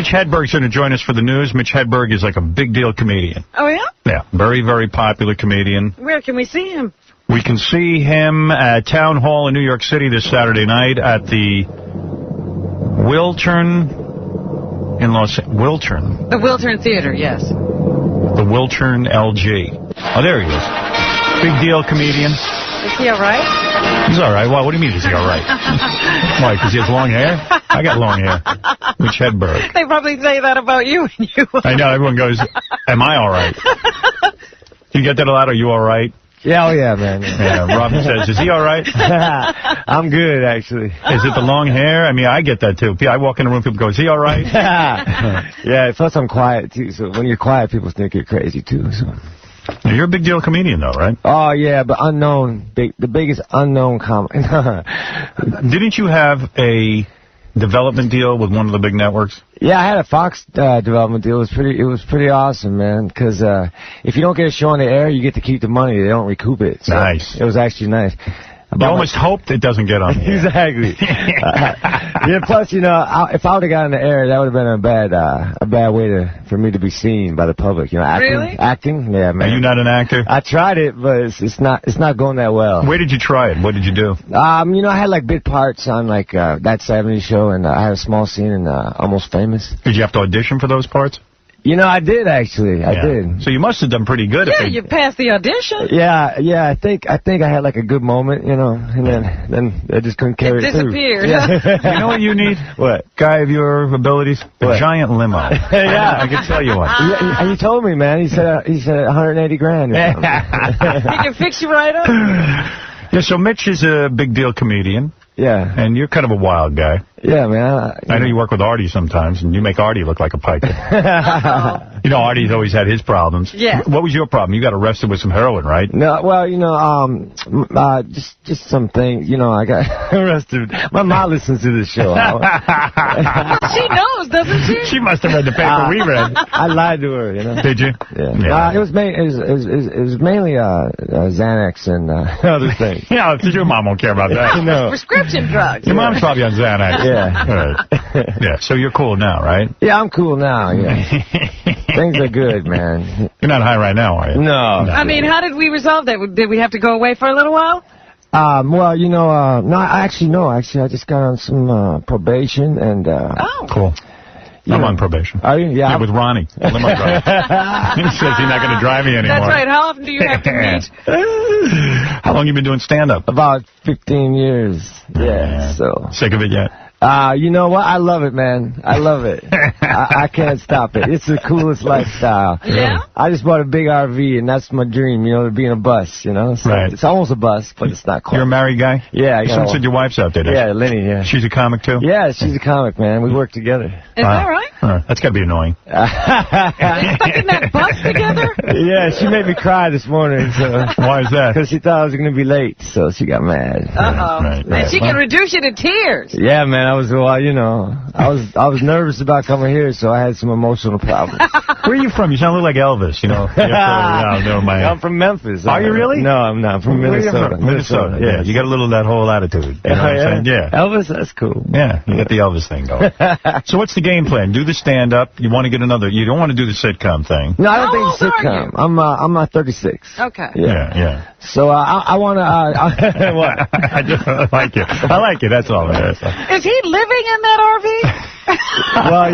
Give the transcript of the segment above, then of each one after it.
Mitch Hedberg's going to join us for the news. Mitch Hedberg is like a big deal comedian. Oh, yeah? Yeah, very, very popular comedian. Where can we see him? We can see him at Town Hall in New York City this Saturday night at the Wiltern in Wiltern. The Wiltern Theater, yes. The Wiltern LG. Oh, there he is. Big deal comedian. Is he all right? He's all right. Well, what do you mean, is he all right? Why, because he has long hair? I got long hair. Mitch Hedberg. They probably say that about you. And you. I know, everyone goes, am I all right? You get that a lot? Are you all right? Yeah, oh yeah, man. Yeah, Robin says, is he all right? I'm good, actually. Is it the long hair? I mean, I get that, too. I walk in the room, people go, is he all right? Yeah, plus I'm quiet, too. So when you're quiet, people think you're crazy, too. So. You're a big deal comedian, though, right? Oh, yeah, but unknown. The biggest unknown comic. Didn't you have a development deal with one of the big networks? Yeah, I had a Fox development deal. It was pretty awesome, man. Because if you don't get a show on the air, you get to keep the money. They don't recoup it. So nice. It was actually nice. You almost hoped it doesn't get on the air. Exactly. Yeah. Plus, you know, if I would have got on the air, that would have been a bad way for me to be seen by the public. You know, acting. Really? Acting. Yeah, man. Are you not an actor? I tried it, but it's not going that well. Where did you try it? What did you do? You know, I had like bit parts on like That 70s Show, and I had a small scene in Almost Famous. Did you have to audition for those parts? You know, I did actually. I did. So you must have done pretty good. Yeah, you passed the audition. Yeah. I think I had like a good moment, you know, and then I just couldn't carry it through. Disappeared. Yeah. You know what you need? What? Guy of your abilities? What? A giant limo. Yeah, I can tell you one. He told me, man. He said 180 grand. He can fix you right up. Yeah. So Mitch is a big deal comedian. Yeah. And you're kind of a wild guy. Yeah, man. I know you work with Artie sometimes, and you make Artie look like a piker. You know, Artie's always had his problems. Yeah. What was your problem? You got arrested with some heroin, right? No, well, you know, just some things. You know, I got arrested. My mom listens to this show. She knows, doesn't she? She must have read the paper we read. I lied to her, you know. Did you? Yeah. It was mainly Xanax and other things. Yeah, your mom won't care about that. No. Prescription drugs. Your mom's probably on Xanax. Yeah. Right. Yeah, so you're cool now, right? Yeah, I'm cool now, yeah. Things are good, man. You're not high right now, are you? No. I mean, how did we resolve that? Did we have to go away for a little while? Well, you know, no. Actually, I just got on some probation and. Oh. Cool. I'm on probation. Are you? Yeah. With Ronnie. Limo driver. He says he's not going to drive me anymore. That's right. How often do you have to meet? How long you been doing stand-up? About 15 years. Yeah. So. Sick of it yet? You know what? I love it, man. I love it. I can't stop it. It's the coolest lifestyle. Yeah? I just bought a big RV, and that's my dream, you know, to be in a bus, you know? So right. It's almost a bus, but it's not quite. You're a married guy? Yeah. Someone said your wife's out there. Yeah, Lenny, yeah. She's a comic, too? Yeah, she's a comic, man. We work together. Is that right? That's got to be annoying. Stuck in that bus together? Yeah, she made me cry this morning. So. Why is that? Because she thought I was going to be late, so she got mad. Uh-oh. Right. And she can reduce you to tears. Yeah, man, I was nervous about coming here, so I had some emotional problems. Where are you from? You sound a little like Elvis, you know. I'm from Memphis. Are you really? No, I'm not. I'm from Minnesota. Minnesota, yeah. You got a little of that whole attitude. You know what I'm saying? Yeah. Elvis, that's cool. Yeah, you got the Elvis thing going. So what's the game plan? Do the stand-up. You want to get another. You don't want to do the sitcom thing. No, I don't think it's sitcom. I'm 36. Okay. Yeah. So I want to. What? I just like it. I like it. That's all it is. Is he living in that RV? Well,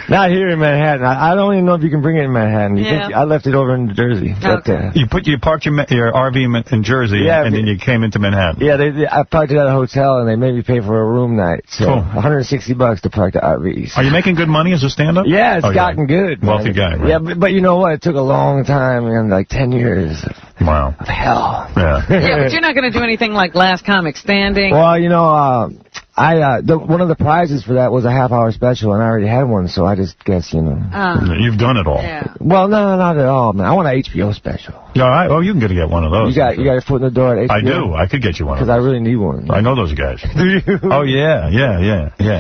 not here in Manhattan. I don't even know if you can bring it in Manhattan. I left it over in New Jersey. Okay. But, You parked your RV in Jersey, and then you came into Manhattan. Yeah, I parked it at a hotel, and they made me pay for a room night. So cool. $160 to park the RVs. Are you making good money as a stand-up? Yeah, it's gotten good. Wealthy guy, right? Yeah, but you know what? It took a long time, and like 10 years. Wow. Of hell. Yeah. Yeah, but you're not going to do anything like Last Comic Standing. Well, you know, one of the prizes for that was a half-hour special, and I already had one, so I just guess, you know. You've done it all. Yeah. Well, no, not at all, man. I want an HBO special. Yeah, all right. Oh, you can get one of those. You got your foot in the door at HBO? I do. I could get you one. Because I really need one. I know those guys. Do you? Oh, yeah.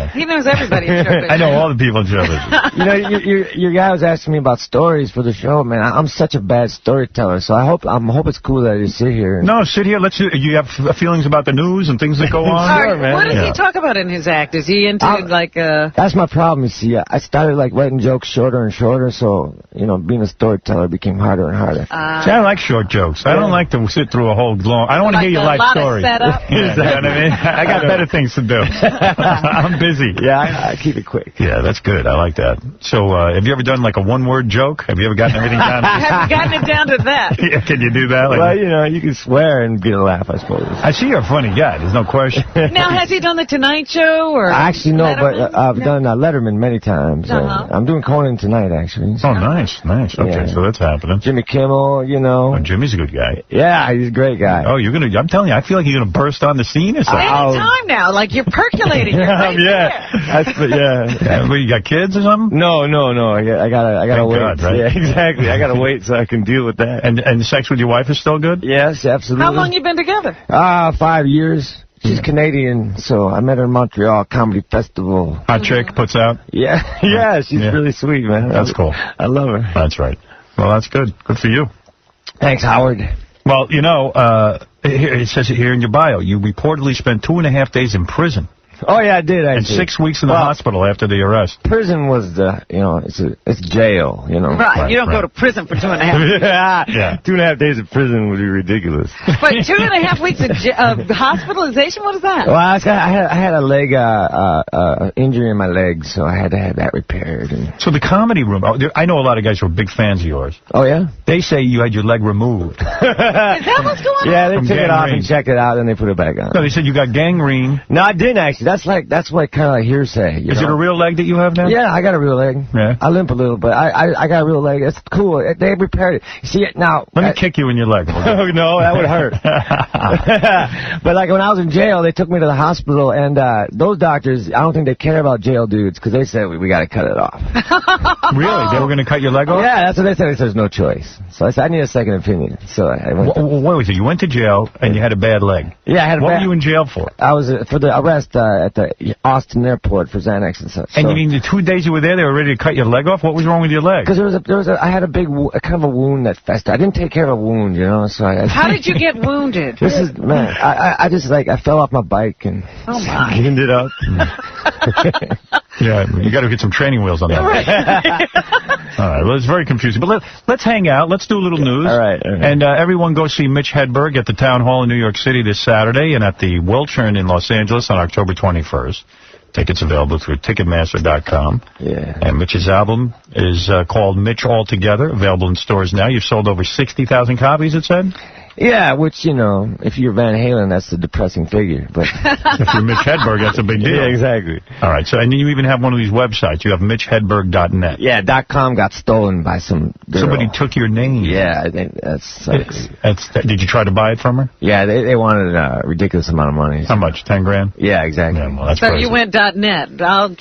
He knows everybody in show business. I know all the people in show business. You know, your guy was asking me about stories for the show, man. I'm such a bad storyteller, so I hope it's cool that I just sit here. No, sit here. You have feelings about the news and things that go on? Sure, man. What is he talking talk about in his act? Is he into, That's my problem, you see. I started, writing jokes shorter and shorter, so, being a storyteller became harder and harder. See, I like short jokes. I don't like to sit through a whole long... I don't want to hear your life story. Of setup. You know what I mean? I got better things to do. I'm busy. Yeah, I keep it quick. Yeah, that's good. I like that. So, have you ever done, a one-word joke? Have you ever gotten everything down? I haven't gotten it down to that. Yeah, can you do that? Well, you can swear and get a laugh, I suppose. I see you're a funny guy. There's no question. Now, has he done the Tonight Show or Actually, no, Letterman? but I've done Letterman many times. I'm doing Conan tonight, actually. Oh, nice. Okay, so that's happening. Jimmy Kimmel, Oh, Jimmy's a good guy. Yeah, he's a great guy. Oh, I'm telling you, I feel like you're going to burst on the scene or something. Any time now, you're percolating. You're right Well, you got kids or something? No. I gotta wait. God, right? Yeah, exactly. I gotta wait so I can deal with that. And sex with your wife is still good? Yes, absolutely. How long you been together? 5 years. She's Canadian, so I met her in Montreal Comedy Festival. Hot chick puts out? Yeah, she's really sweet, man. That's cool. I love her. That's right. Well, that's good. Good for you. Thanks, Howard. Well, it says it here in your bio. You reportedly spent 2.5 days in prison. Oh, yeah, I did, actually. And 6 weeks in the hospital after the arrest. Prison was it's jail, Right, you don't go to prison for 2.5 days. Yeah. 2.5 days of prison would be ridiculous. But 2.5 weeks of hospitalization? What is that? Well, I had a leg injury in my leg, so I had to have that repaired. So the comedy room, I know a lot of guys who are big fans of yours. Oh, yeah? They say you had your leg removed. Is that what's going on? Yeah, they took it off and checked it out, and they put it back on. No, they said you got gangrene. No, I didn't, actually. That's kind of like hearsay. Is it a real leg that you have now? Yeah, I got a real leg. Yeah. I limp a little, but I got a real leg. It's cool. They repaired it. See it now. Let me kick you in your leg. Oh, no, that would hurt. But when I was in jail, they took me to the hospital, and those doctors, I don't think they care about jail dudes, because they said we got to cut it off. Really? They were going to cut your leg off? Yeah, that's what they said. They said there's no choice. So I said I need a second opinion. So I went. What was it? You went to jail and you had a bad leg. Yeah, I had a What bad. were you in jail for? I was for the arrest at the Austin airport for Xanax and such. And you mean the 2 days you were there, they were ready to cut your leg off? What was wrong with your leg? Because I had a big, kind of a wound that festered. I didn't take care of a wound, so How did you get wounded? This is, man, I just, I fell off my bike and cleaned it up. Yeah, you got to get some training wheels on that. All right, well, it's very confusing. But let's hang out. Let's do a little news. All right. And everyone go see Mitch Hedberg at the Town Hall in New York City this Saturday and at the Wiltshire in Los Angeles on October 21st. Tickets available through Ticketmaster.com. Yeah. And Mitch's album is called Mitch Altogether, available in stores now. You've sold over 60,000 copies, it said? Yeah, which, if you're Van Halen, that's a depressing figure. But if you're Mitch Hedberg, that's a big deal. Yeah, exactly. All right, so and you even have one of these websites. You have MitchHedberg.net. Yeah, .com got stolen by some girl. Somebody took your name. Yeah, I think that sucks. Did you try to buy it from her? Yeah, they wanted a ridiculous amount of money. How much? 10 grand? Yeah, exactly. Yeah, well, that's so crazy. you went .net. I'll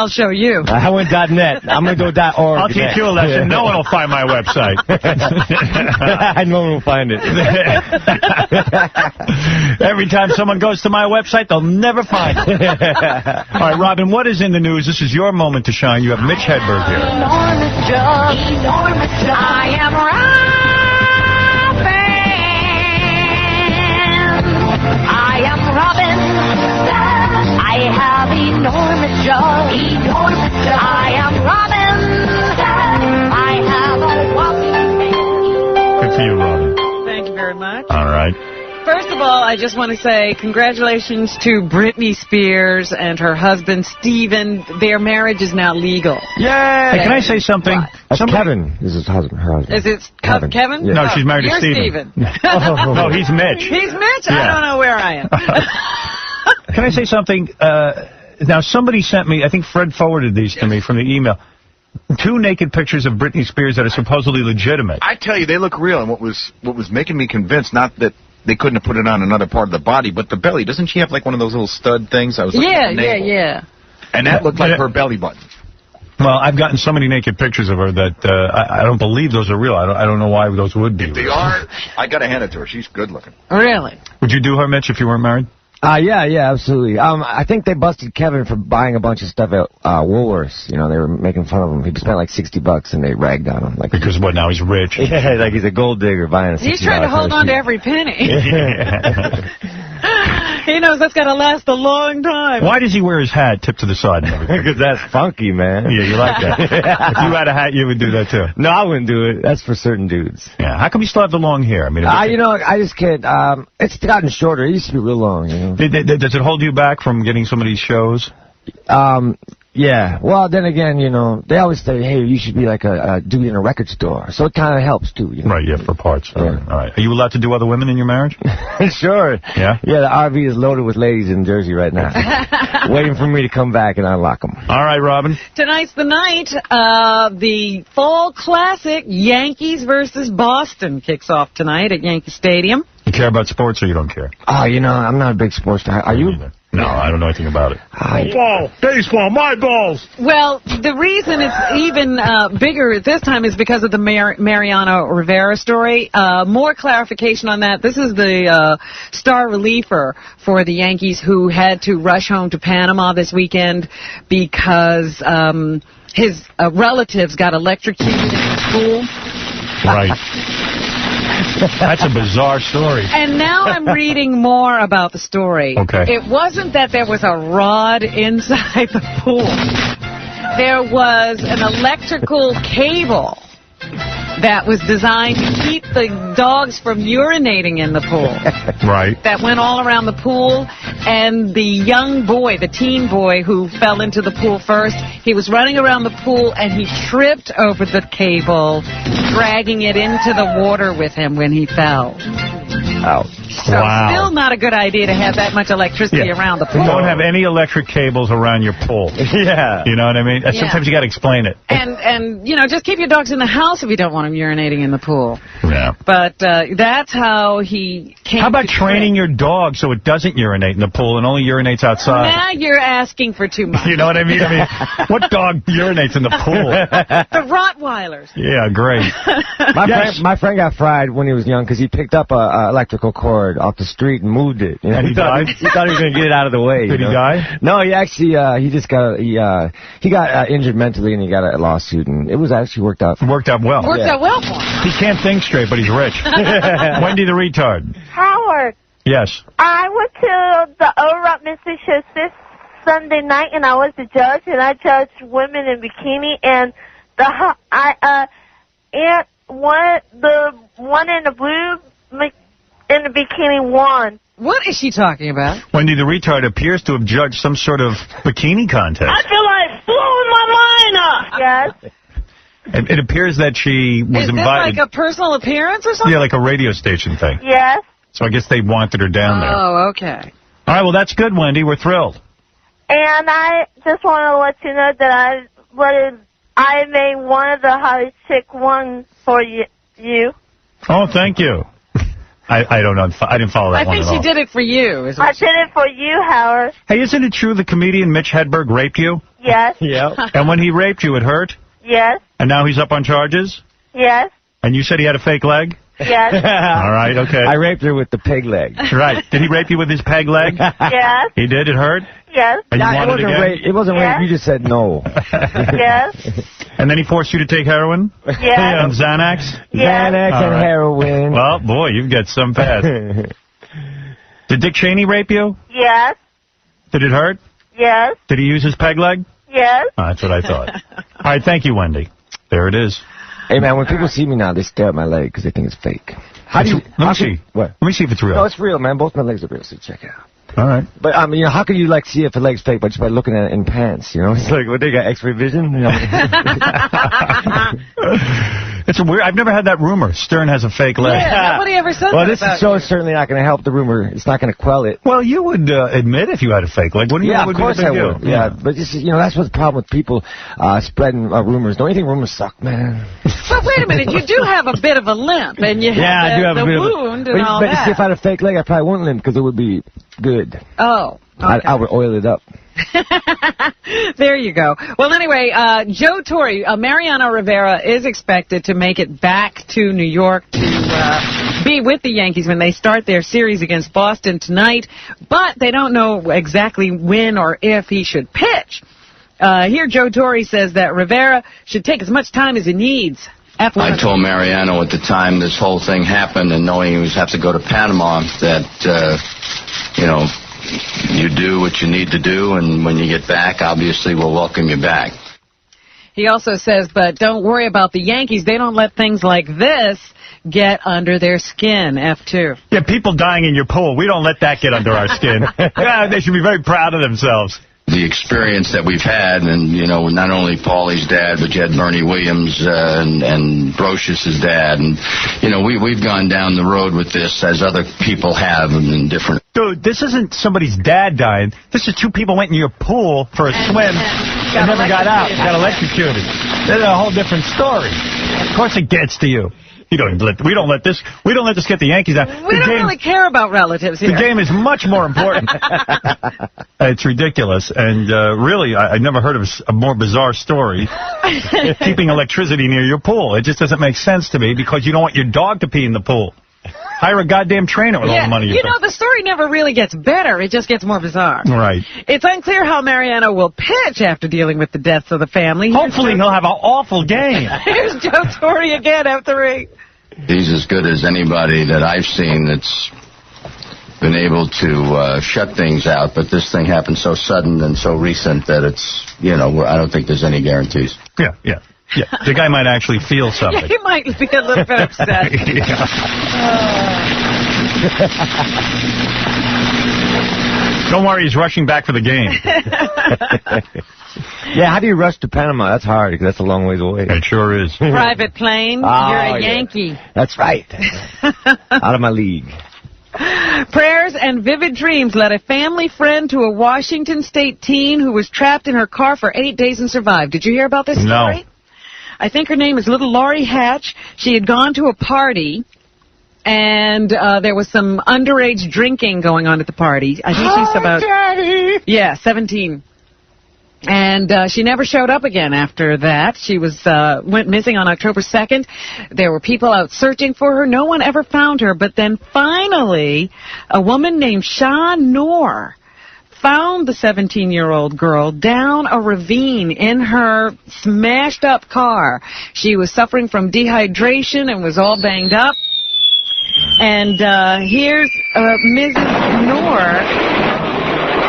show you. I went .net. I'm going to go .org. I'll teach you a lesson. No one will find my website. No one will find it. Every time someone goes to my website, they'll never find it. All right, Robin, what is in the news? This is your moment to shine. You have Mitch Hedberg here. Enormous job. I am Robin. I am Robin. I have enormous job. I am Robin. I have a walking man. Good for you, Robin. Thank you very much. All right. First of all, I just want to say congratulations to Britney Spears and her husband, Steven. Their marriage is now legal. Yay! Hey, can I say something? Kevin is his husband, her husband. Is it Kevin? Yeah. No, she's married to You're Steven. Steven. No, he's Mitch. He's Mitch? Yeah. I don't know where I am. Can I say something? Now, somebody sent me, I think Fred forwarded these to me from the email, 2 naked pictures of Britney Spears that are supposedly legitimate. I tell you, they look real, and what was making me convinced, not that they couldn't have put it on another part of the body, but the belly. Doesn't she have like one of those little stud things? I was looking at the navel. Yeah. And that looked like her belly button. Well, I've gotten so many naked pictures of her that I don't believe those are real. I don't know why those would be. If they are, I got to hand it to her. She's good looking. Really? Would you do her, Mitch, if you weren't married? Yeah, absolutely. I think they busted Kevin for buying a bunch of stuff at Woolworths. They were making fun of him. He spent like $60 and they ragged on him. Because what, now he's rich? Yeah, like he's a gold digger buying a $60 He's trying to hold on to every penny. He knows that's got to last a long time. Why does he wear his hat tipped to the side and everything? Because that's funky, man. Yeah, you like that. If you had a hat, you would do that, too. No, I wouldn't do it. That's for certain dudes. Yeah. How come you still have the long hair? I mean, You know, I just can't. It's gotten shorter. It used to be real long, you know. Does it hold you back from getting some of these shows? Yeah. Well, then again, you know, they always say, hey, you should be like a dude in a record store. So it kind of helps, too. You know? Right, yeah, for parts. Yeah. All right. Are you allowed to do other women in your marriage? Sure. Yeah? Yeah, the RV is loaded with ladies in Jersey right now. Waiting for me to come back and unlock them. All right, Robin. Tonight's the night. The Fall Classic, Yankees versus Boston, kicks off tonight at Yankee Stadium. You care about sports or you don't care? Oh, you know, I'm not a big sports guy. Are you? No, I don't know anything about it. Ball, baseball, my balls. Well, the reason it's even bigger this time is because of the Mariano Rivera story. More clarification on that. This is the star reliever for the Yankees who had to rush home to Panama this weekend because his relatives got electrocuted in the school. Right. That's a bizarre story. And now I'm reading more about the story. Okay. It wasn't that there was a rod inside the pool. There was an electrical cable that was designed to keep the dogs from urinating in the pool. Right. That went all around the pool, and the young boy, the teen boy who fell into the pool first, he was running around the pool, and he tripped over the cable, dragging it into the water with him when he fell. Ouch. So still not a good idea to have that much electricity around the pool. Don't have any electric cables around your pool. Yeah. You know what I mean? Sometimes you got to explain it. And you know, just keep your dogs in the house if you don't want them urinating in the pool. Yeah. But that's how he came. How about training your dog so it doesn't urinate in the pool and only urinates outside? Now you're asking for too much. You know what I mean? What dog urinates in the pool? The Rottweilers. Yeah, great. My friend got fried when he was young because he picked up a electrical cord off the street and moved it. You know? And he died? He thought he was going to get it out of the way. Did he die? No, he actually, he just got, he got injured mentally and he got a lawsuit, and it was actually worked out. Worked out well. Worked out well for him. He can't think straight, but he's rich. Wendy the retard. Howard, Yes. I went to the O-Rock Mystery Show this Sunday night, and I was the judge, and I judged women in bikini, and the one in the blue in the bikini won. What is she talking about? Wendy the retard appears to have judged some sort of bikini contest. I feel like blowing my mind up. Yes. It appears that she was Is this invited. like a personal appearance or something? Yeah, like a radio station thing. Yes. So I guess they wanted her down there. Oh, okay. All right, well, that's good, Wendy. We're thrilled. And I just want to let you know that I made one of the hottest chick one for you. Oh, thank you. I don't know. I didn't follow that one at all. I think she did it for you. I did it for you, Howard. Hey, isn't it true the comedian Mitch Hedberg raped you? Yes. Yeah. And when he raped you, it hurt? Yes. And now he's up on charges? Yes. And you said he had a fake leg? Yes. All right, okay. I raped her with the pig leg. Right. Did he rape you with his peg leg? Yes. He did? It hurt? Yes. And you It wanted wasn't again? rape. It wasn't Yes. rape. You just said no. Yes. And then he forced you to take heroin? Yes. And Xanax? Yes. Xanax All and right. heroin. Well, boy, you get some fast. Did Dick Cheney rape you? Yes. Did it hurt? Yes. Did he use his peg leg? Yes. Oh, that's what I thought. All right, thank you, Wendy. There it is. Hey, man, when people see me now, they stare at my leg because they think it's fake. Let me see. What? Let me see if it's real. No, it's real, man. Both my legs are real, so check it out. All right. But, I mean, you know, how can you, like, see if a leg's fake just by looking at it in pants, you know? It's like, what, they got x-ray vision? You know? It's a weird. I've never had that rumor. Stern has a fake leg. Yeah, nobody ever said Well, that this about show you. is certainly not going to help the rumor. It's not going to quell it. Well, you would admit if you had a fake leg, wouldn't you? Yeah, That of course would be I the big would. deal. Yeah, but this is, you know, that's what's the problem with people spreading rumors. Don't you think rumors suck, man? But wait a minute, you do have a bit of a limp, and you have the wound and all but that. see, if I had a fake leg, I probably wouldn't limp because it would be good. Oh, okay. I would oil it up. There you go. Well, anyway, Joe Torre, Mariano Rivera is expected to make it back to New York to be with the Yankees when they start their series against Boston tonight, but they don't know exactly when or if he should pitch. Here, Joe Torre says that Rivera should take as much time as he needs. I told Mariano at the time this whole thing happened, and knowing he was have to go to Panama, that, you do what you need to do, and when you get back, obviously we'll welcome you back. He also says, but don't worry about the Yankees. They don't let things like this get under their skin. F2. Yeah, people dying in your pool. We don't let that get under our skin. Yeah, they should be very proud of themselves. The experience that we've had, and, you know, not only Paulie's dad, but you had Bernie Williams and Brocious' dad. And, you know, we've gone down the road with this as other people have in different... Dude, this isn't somebody's dad dying. This is two people went in your pool for a swim and never got out. Got electrocuted. That's a whole different story. Of course it gets to you. We don't let this get the Yankees out. We don't really care about relatives here. The game is much more important. It's ridiculous. And really, I never heard of a more bizarre story. Keeping electricity near your pool. It just doesn't make sense to me because you don't want your dog to pee in the pool. Hire a goddamn trainer with all the money you know, the story never really gets better. It just gets more bizarre. Right. It's unclear how Mariano will pitch after dealing with the deaths of the family. Hopefully he'll have an awful game. Here's Joe Torre again after 3. He's as good as anybody that I've seen that's been able to shut things out, but this thing happened so sudden and so recent that it's, you know, I don't think there's any guarantees. Yeah. The guy might actually feel something. Yeah, he might be a little bit upset. Don't worry, he's rushing back for the game. Yeah, how do you rush to Panama? That's hard, because that's a long ways away. It sure is. Private plane, you're a Yankee. That's right. Out of my league. Prayers and vivid dreams led a family friend to a Washington State teen who was trapped in her car for 8 days and survived. Did you hear about this story? No. I think her name is little Laurie Hatch. She had gone to a party, and there was some underage drinking going on at the party. I think she's about... Daddy. Yeah, 17. And she never showed up again after that. She went missing on October 2nd. There were people out searching for her. No one ever found her. But then finally, a woman named Shah Noor found the 17-year-old girl down a ravine in her smashed-up car. She was suffering from dehydration and was all banged up. And here's Mrs. Noor,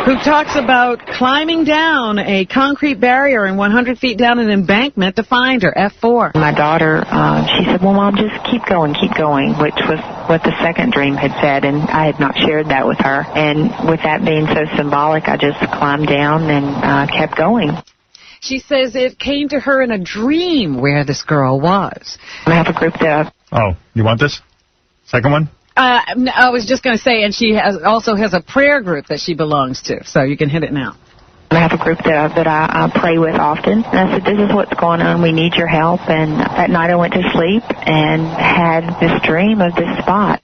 who talks about climbing down a concrete barrier and 100 feet down an embankment to find her. F4. My daughter, she said, well, Mom, just keep going, which was what the second dream had said, and I had not shared that with her. And with that being so symbolic, I just climbed down and kept going. She says it came to her in a dream where this girl was. I have a group that... Oh, you want this? Second one? I was just going to say, and she also has a prayer group that she belongs to, so you can hit it now. I have a group that I pray with often, and I said, this is what's going on, we need your help, and that night I went to sleep and had this dream of this spot.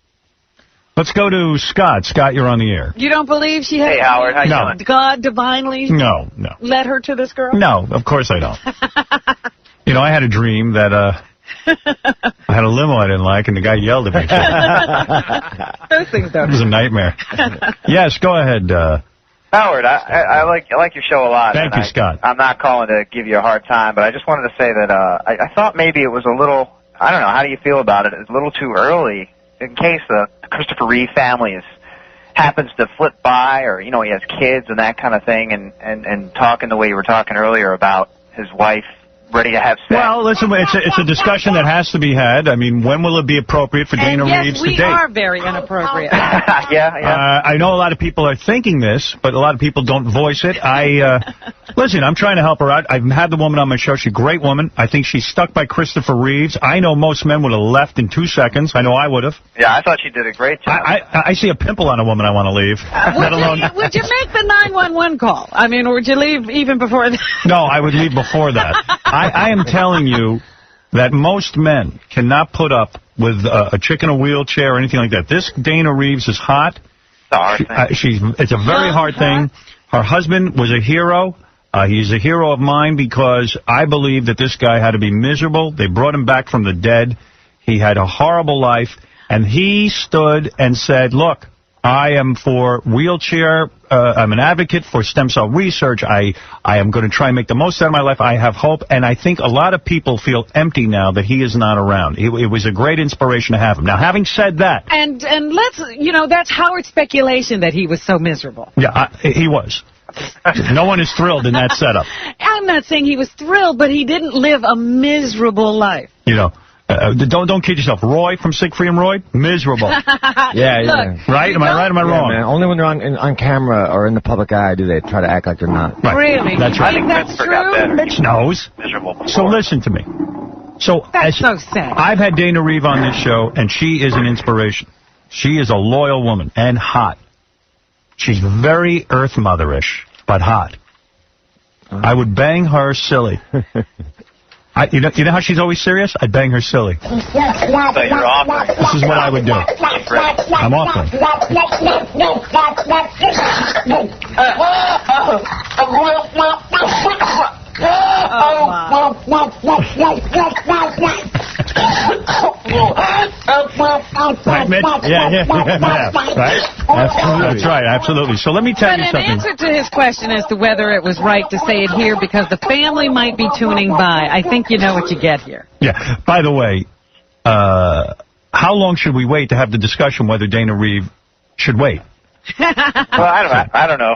Let's go to Scott. Scott, you're on the air. You don't believe she had... Hey, Howard, how you doing? God divinely led her to this girl? No, of course I don't. You know, I had a dream that... I had a limo I didn't like, and the guy yelled at me. Those things don't. It was a nightmare. Yes, go ahead. Howard, I like your show a lot. Thank you, Scott. I'm not calling to give you a hard time, but I just wanted to say that I thought maybe it was a little, I don't know, how do you feel about it? It's a little too early in case the Christopher Reeve family happens to flip by, or, you know, he has kids and that kind of thing, and talking the way you were talking earlier about his wife ready to have sex. Well, listen, it's a discussion that has to be had. I mean, when will it be appropriate for Dana Reeves to date? Yes, we are very inappropriate. Yeah. I know a lot of people are thinking this, but a lot of people don't voice it. Listen, I'm trying to help her out. I've had the woman on my show. She's a great woman. I think she's stuck by Christopher Reeves. I know most men would have left in 2 seconds. I know I would have. Yeah, I thought she did a great job. I see a pimple on a woman, I want to leave. Would you make the 911 call? I mean, or would you leave even before that? No, I would leave before that. I am telling you that most men cannot put up with a chick in a wheelchair or anything like that. This Dana Reeves is hot. It's a very hard thing. Her husband was a hero. He's a hero of mine because I believe that this guy had to be miserable. They brought him back from the dead. He had a horrible life. And he stood and said, look, I am for wheelchair I'm an advocate for stem cell research. I am going to try and make the most out of my life. I have hope, and I think a lot of people feel empty now that he is not around. It was a great inspiration to have him. Now, having said that, and let's, that's Howard's speculation that he was so miserable. Yeah, he was. No one is thrilled in that setup. I'm not saying he was thrilled, but he didn't live a miserable life. Don't kid yourself. Roy from Siegfried and Roy, miserable. Yeah. Right? Am I right or am I wrong? Man. Only when they're on camera or in the public eye do they try to act like they're not. Right. Really? That's right. I think that's true. Mitch knows. Miserable. So listen to me. That's so sad. I've had Dana Reeve on this show, and she is an inspiration. She is a loyal woman and hot. She's very Earth Mother-ish, but hot. I would bang her silly. You know how she's always serious? I'd bang her silly. So you're offering. This is what I would do. I'm offering. Right, Mitch? Yeah. Right? That's right, absolutely. So let me tell you something. But in answer to his question as to whether it was right to say it here because the family might be tuning by, I think you know what you get here. Yeah. By the way, how long should we wait to have the discussion whether Dana Reeve should wait? Well, I don't know.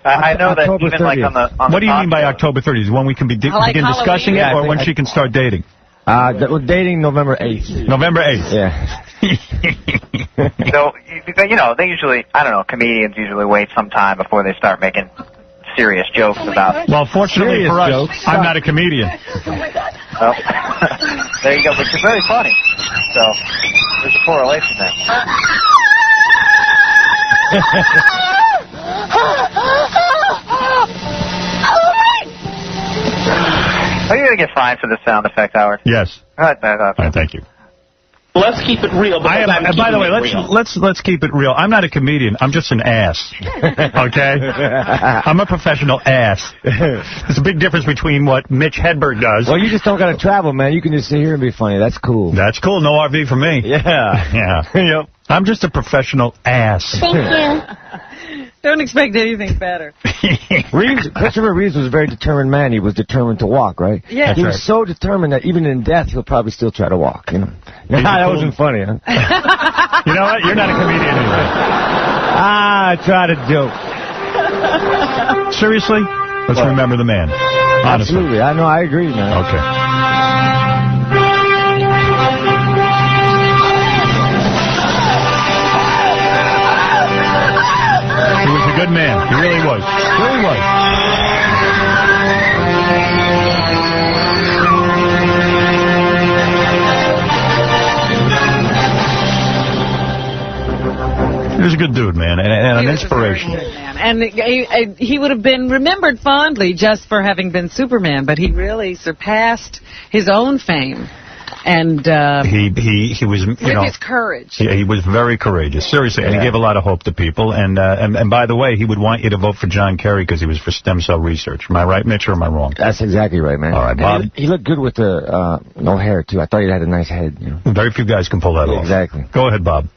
I know that October even like on the what do you mean by October 30th? When we can begin discussing it, or when she can start dating? Dating November 8th. November 8th. Yeah. So, they usually, I don't know, comedians usually wait some time before they start making serious jokes about. Well, fortunately for us, jokes. I'm not a comedian. Well, there you go, but you're very funny. So, there's a correlation there. Are you going to get fined for this sound effect, Howard? Yes. All right, thank you. Let's keep it real. By the way, let's keep it real. I'm not a comedian. I'm just an ass. Okay? I'm a professional ass. There's a big difference between what Mitch Hedberg does. Well, you just don't got to travel, man. You can just sit here and be funny. That's cool. That's cool. No RV for me. Yeah. Yep. I'm just a professional ass. Thank you. Don't expect anything better. Christopher Reeves was a very determined man. He was determined to walk, right? Yeah. He was so determined that even in death, he'll probably still try to walk, That wasn't funny, huh? You know what? You're not a comedian anyway. I try to joke. Seriously? Let's remember the man. Honestly. Absolutely. I know. I agree, man. Okay. He was a good man. He really was. Really was. He was a good dude, man, and an inspiration. And he would have been remembered fondly just for having been Superman, but he really surpassed his own fame. And he was, with his courage. Yeah, he was very courageous, seriously, and he gave a lot of hope to people. And by the way, he would want you to vote for John Kerry because he was for stem cell research. Am I right, Mitch, or am I wrong? That's exactly right, man. All right, Bob. He looked good with the no hair too. I thought he had a nice head. Very few guys can pull that off. Exactly. Go ahead, Bob.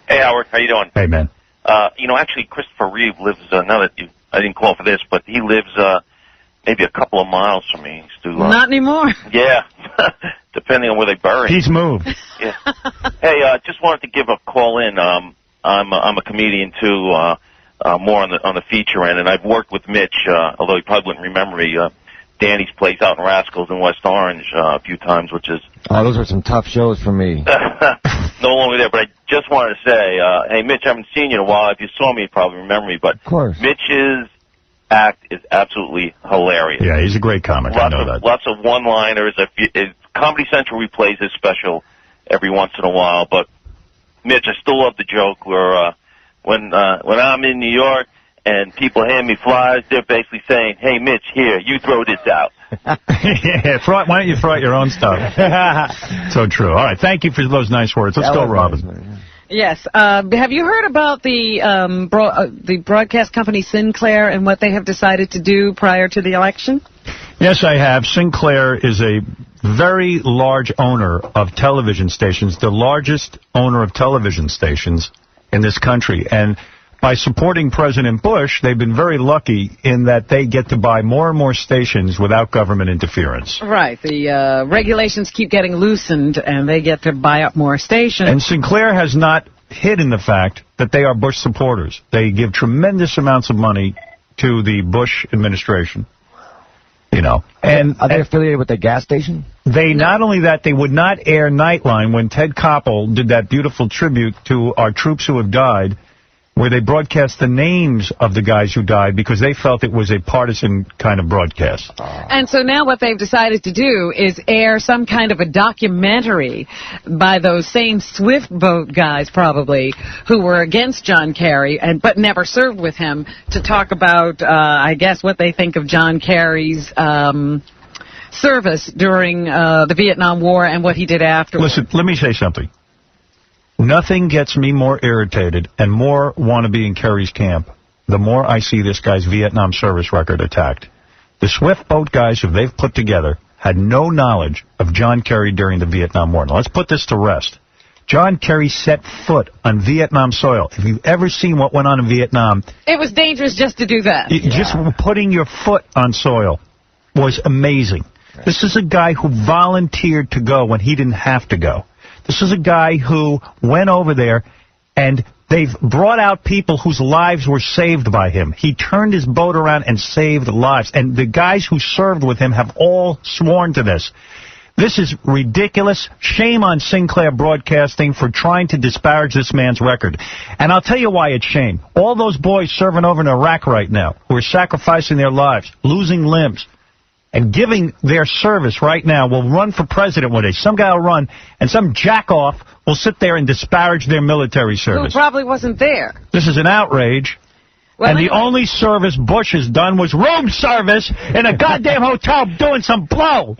Hey, Howard, how you doing? Hey, man. Actually, Christopher Reeve lives. Now that I didn't call for this, but he lives maybe a couple of miles from me. Not anymore. Yeah. Depending on where they bury him. He's moved. Yeah. Hey, just wanted to give a call in. I'm a comedian too, more on the feature end, and I've worked with Mitch, although he probably wouldn't remember me. Danny's place out in Rascals in West Orange a few times, which is. Oh, those were some tough shows for me. No longer there, but I just wanted to say, hey, Mitch, I haven't seen you in a while. If you saw me, you'd probably remember me. But of course. Mitch's act is absolutely hilarious. Yeah, he's a great comic. I know that. Lots of one-liners. Comedy Central replays his special every once in a while, but Mitch, I still love the joke where when I'm in New York and people hand me flyers, they're basically saying, "Hey, Mitch, here, you throw this out." Yeah, why don't you throw out your own stuff? So true. All right, thank you for those nice words. Let's go, Robin. Nice, yes. Have you heard about the broadcast company Sinclair and what they have decided to do prior to the election? Yes, I have. Sinclair is a very large owner of television stations, the largest owner of television stations in this country. And by supporting President Bush, they've been very lucky in that they get to buy more and more stations without government interference. Right. The regulations keep getting loosened, and they get to buy up more stations. And Sinclair has not hidden the fact that they are Bush supporters. They give tremendous amounts of money to the Bush administration. You know, and are they affiliated with the gas station? They not only that, they would not air Nightline when Ted Koppel did that beautiful tribute to our troops who have died, where they broadcast the names of the guys who died because they felt it was a partisan kind of broadcast. And so now what they've decided to do is air some kind of a documentary by those same Swift boat guys, probably, who were against John Kerry but never served with him, to talk about, I guess, what they think of John Kerry's service during the Vietnam War and what he did afterwards. Listen, let me say something. Nothing gets me more irritated and more want to be in Kerry's camp the more I see this guy's Vietnam service record attacked. The Swift boat guys who they've put together had no knowledge of John Kerry during the Vietnam War. Now, let's put this to rest. John Kerry set foot on Vietnam soil. If you've ever seen what went on in Vietnam... It was dangerous just to do that. Just putting your foot on soil was amazing. This is a guy who volunteered to go when he didn't have to go. This is a guy who went over there, and they've brought out people whose lives were saved by him. He turned his boat around and saved lives. And the guys who served with him have all sworn to this. This is ridiculous. Shame on Sinclair Broadcasting for trying to disparage this man's record. And I'll tell you why it's shame. All those boys serving over in Iraq right now, who are sacrificing their lives, losing limbs, and giving their service right now, will run for president one day. Some guy will run, and some jackoff will sit there and disparage their military service. Who probably wasn't there. This is an outrage. Well, and the only service Bush has done was room service in a goddamn hotel doing some blow.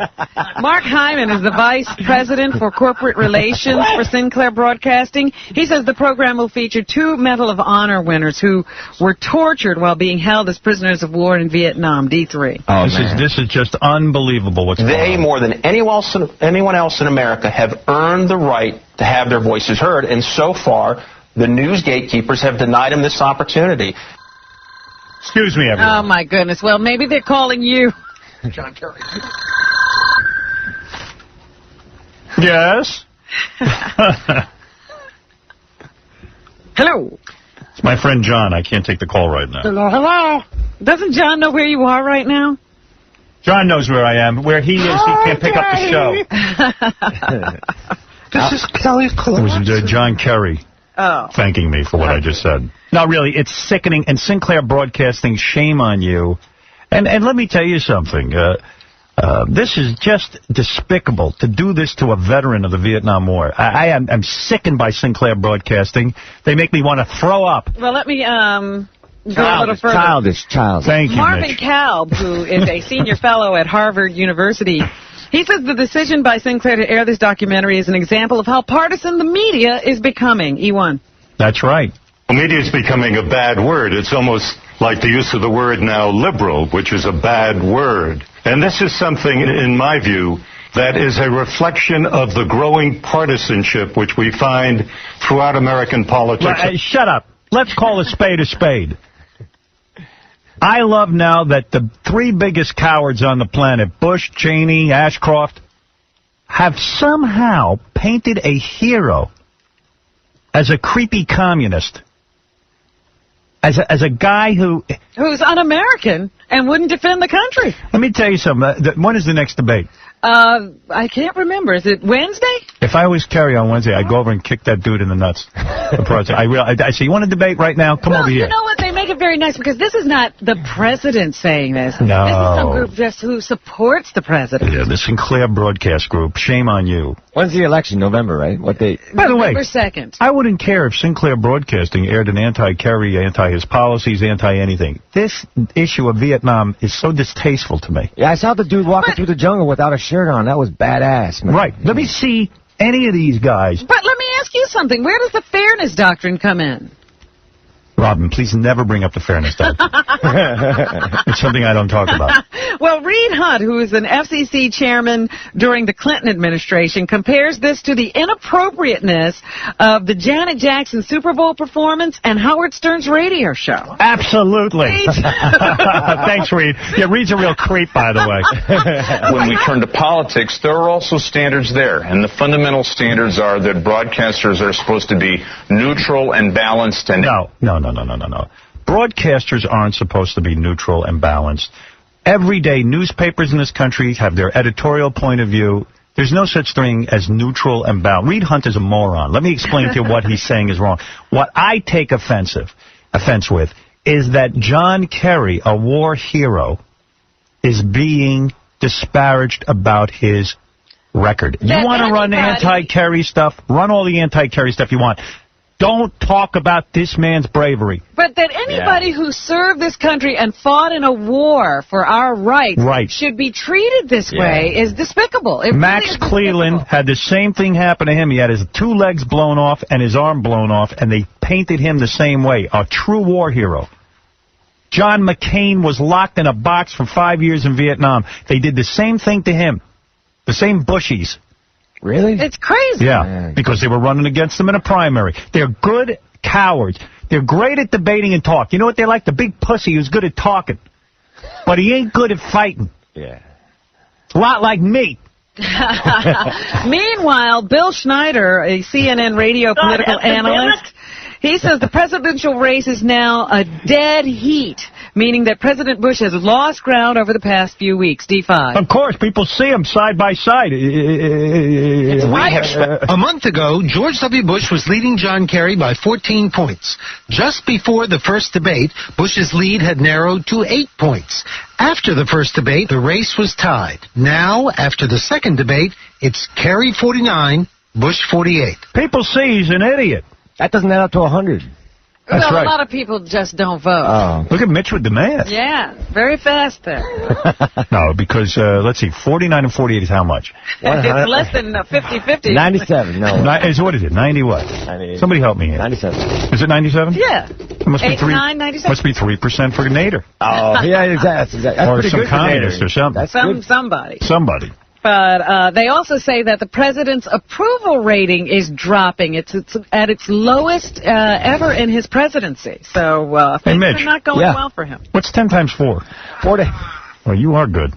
Mark Hyman is the vice president for corporate relations for Sinclair Broadcasting. He says the program will feature 2 Medal of Honor winners who were tortured while being held as prisoners of war in Vietnam. D3. Oh, this is just unbelievable what's going on. They, more than anyone else in America, have earned the right to have their voices heard, and so far, the news gatekeepers have denied them this opportunity. Excuse me, everyone. Oh, my goodness. Well, maybe they're calling you. John Kerry. Yes? Hello. It's my friend John. I can't take the call right now. Hello. Doesn't John know where you are right now? John knows where I am. Where he is, he can't pick up the show. This is Kelly Clarkson. It was John Kerry. Oh. Thanking me for what I just said. No, really, it's sickening. And Sinclair Broadcasting, shame on you. And let me tell you something. This is just despicable to do this to a veteran of the Vietnam War. I'm sickened by Sinclair Broadcasting. They make me want to throw up. Well, let me go a little further. Childish. Thank you, Marvin Mitch. Kalb, who is a senior fellow at Harvard University, he says the decision by Sinclair to air this documentary is an example of how partisan the media is becoming. E1. That's right. Well, media is becoming a bad word. It's almost like the use of the word now liberal, which is a bad word. And this is something, in my view, that is a reflection of the growing partisanship which we find throughout American politics. Shut up. Let's call a spade a spade. I love now that the 3 biggest cowards on the planet, Bush, Cheney, Ashcroft, have somehow painted a hero as a creepy communist. As a guy who's un-American and wouldn't defend the country. Let me tell you something. When is the next debate? I can't remember. Is it Wednesday? If I was Kerry on Wednesday, I'd go over and kick that dude in the nuts. I say, you want to debate right now? Come over here. You know what? They make it very nice because this is not the president saying this. No. This is some group just who supports the president. Yeah, the Sinclair Broadcast Group. Shame on you. When's the election? November, right? What date? By the way, November 2nd. I wouldn't care if Sinclair Broadcasting aired an anti-Kerry, anti-his policies, anti-anything. This issue of Vietnam is so distasteful to me. Yeah, I saw the dude walking through the jungle without a shirt on. That was badass, man. Right. Let me see any of these guys. But let me ask you something. Where does the fairness doctrine come in? Robin, please never bring up the fairness doctrine. It's something I don't talk about. Well, Reed Hunt, who is an FCC chairman during the Clinton administration, compares this to the inappropriateness of the Janet Jackson Super Bowl performance and Howard Stern's radio show. Absolutely. Thanks, Reed. Yeah, Reed's a real creep, by the way. When we turn to politics, there are also standards there, and the fundamental standards are that broadcasters are supposed to be neutral and balanced. And No. Broadcasters aren't supposed to be neutral and balanced. Everyday newspapers in this country have their editorial point of view. There's no such thing as neutral and balanced. Reed Hunt is a moron. Let me explain to you what he's saying is wrong. What I take offense with is that John Kerry, a war hero, is being disparaged about his record. You want to run anti-Kerry stuff? Run all the anti-Kerry stuff you want. Don't talk about this man's bravery. But that anybody who served this country and fought in a war for our rights should be treated this way is despicable. It Max really is Cleland had the same thing happen to him. He had his 2 legs blown off and his arm blown off, and they painted him the same way. A true war hero. John McCain was locked in a box for 5 years in Vietnam. They did the same thing to him. The same Bushies. Really? It's crazy. Yeah, because they were running against them in a primary. They're good cowards. They're great at debating and talk. You know what they like? The big pussy who's good at talking. But he ain't good at fighting. Yeah. A lot like me. Meanwhile, Bill Schneider, a CNN radio political analyst, he says the presidential race is now a dead heat, meaning that President Bush has lost ground over the past few weeks. D5. Of course, people see them side by side. A month ago, George W. Bush was leading John Kerry by 14 points. Just before the first debate, Bush's lead had narrowed to 8 points. After the first debate, the race was tied. Now, after the second debate, it's Kerry 49, Bush 48. People see he's an idiot. That doesn't add up to 100. That's well, right. a lot of people just don't vote. Oh. Look at Mitch with the math. Yeah, very fast there. No, because, let's see, 49 and 48 is how much? It's less than 50-50. 97, no. What is it, 90 what? 98. Somebody help me here. 97. Is it 97? Yeah. It must be 89, 97. Must be 3% for Nader. Oh, yeah, exactly. That's or pretty some good for communist Nader. or something. That's good. Somebody. Somebody. But they also say that the president's approval rating is dropping. It's at its lowest ever in his presidency. So things Mitch, are not going well for him. What's 10 times 4? 40. Well, you are good.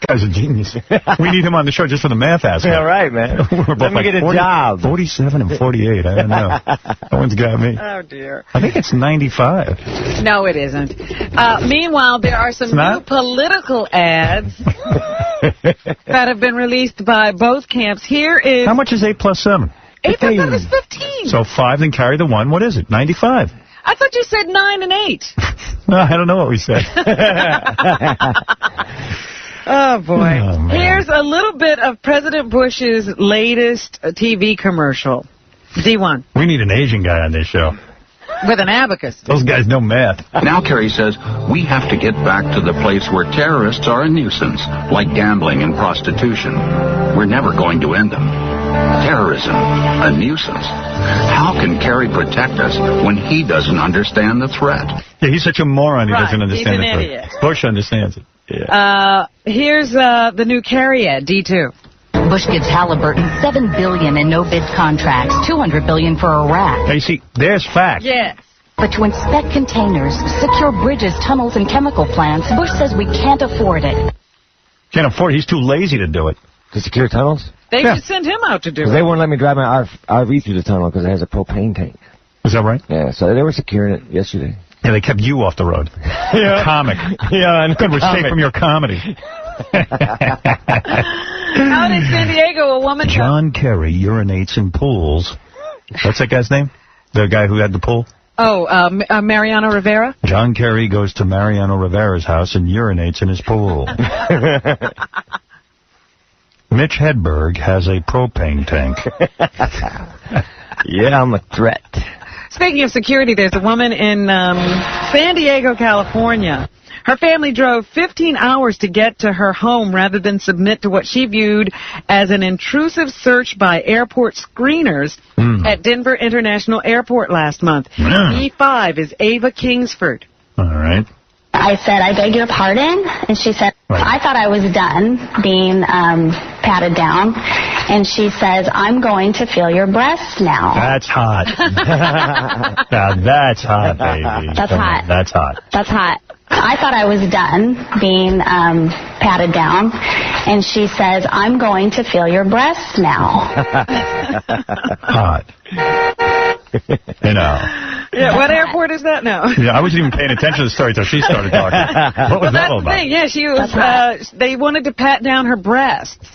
Guy's a genius. We need him on the show just for the math aspect. Yeah, right, man. We're both Let me get a job. 47 and 48. I don't know. That one's got me. Oh, dear. I think it's 95. No, it isn't. Meanwhile, there are some new political ads that have been released by both camps. Here is... How much is 8 plus 7? 8 plus 7 is 15. So 5, then carry the 1. What is it? 95. I thought you said 9 and 8. No, I don't know what we said. Oh, boy. Oh, here's a little bit of President Bush's latest TV commercial. D1. We need an Asian guy on this show. With an abacus. Those guys know math. Now, Kerry says, we have to get back to the place where terrorists are a nuisance, like gambling and prostitution. We're never going to end them. Terrorism, a nuisance. How can Kerry protect us when he doesn't understand the threat? Yeah, he's such a moron. He doesn't understand he's an the idiot. threat. Bush understands it. Yeah. Here's the new Kerry ad, D2. Bush gives Halliburton $7 billion in no-bid contracts, $200 billion for Iraq. Hey, see, there's fact. Yes. But to inspect containers, secure bridges, tunnels, and chemical plants, Bush says we can't afford it. Can't afford it. He's too lazy to do it. To secure tunnels? They should send him out to do it. They wouldn't let me drive my RV through the tunnel because it has a propane tank. Is that right? Yeah, so they were securing it yesterday. Yeah, they kept you off the road. Yeah. Comic. Yeah, good. We're safe from your comedy. Out in San Diego, a woman... John Kerry urinates in pools. What's that guy's name? The guy who had the pool? Oh, Mariano Rivera? John Kerry goes to Mariano Rivera's house and urinates in his pool. Mitch Hedberg has a propane tank. Yeah, I'm a threat. Speaking of security, there's a woman in San Diego, California. Her family drove 15 hours to get to her home rather than submit to what she viewed as an intrusive search by airport screeners at Denver International Airport last month. E5 is Ava Kingsford. All right. I said, I beg your pardon? And she said, I thought I was done being patted down. And she says, I'm going to feel your breasts now. That's hot. Now that's hot, baby. That's hot. That's hot. That's hot. I thought I was done being patted down. And she says, I'm going to feel your breasts now. Hot. You know. Yeah, what airport is that now? Yeah, I wasn't even paying attention to the story until she started talking. What was that all about? Yeah, she was. They wanted to pat down her breasts,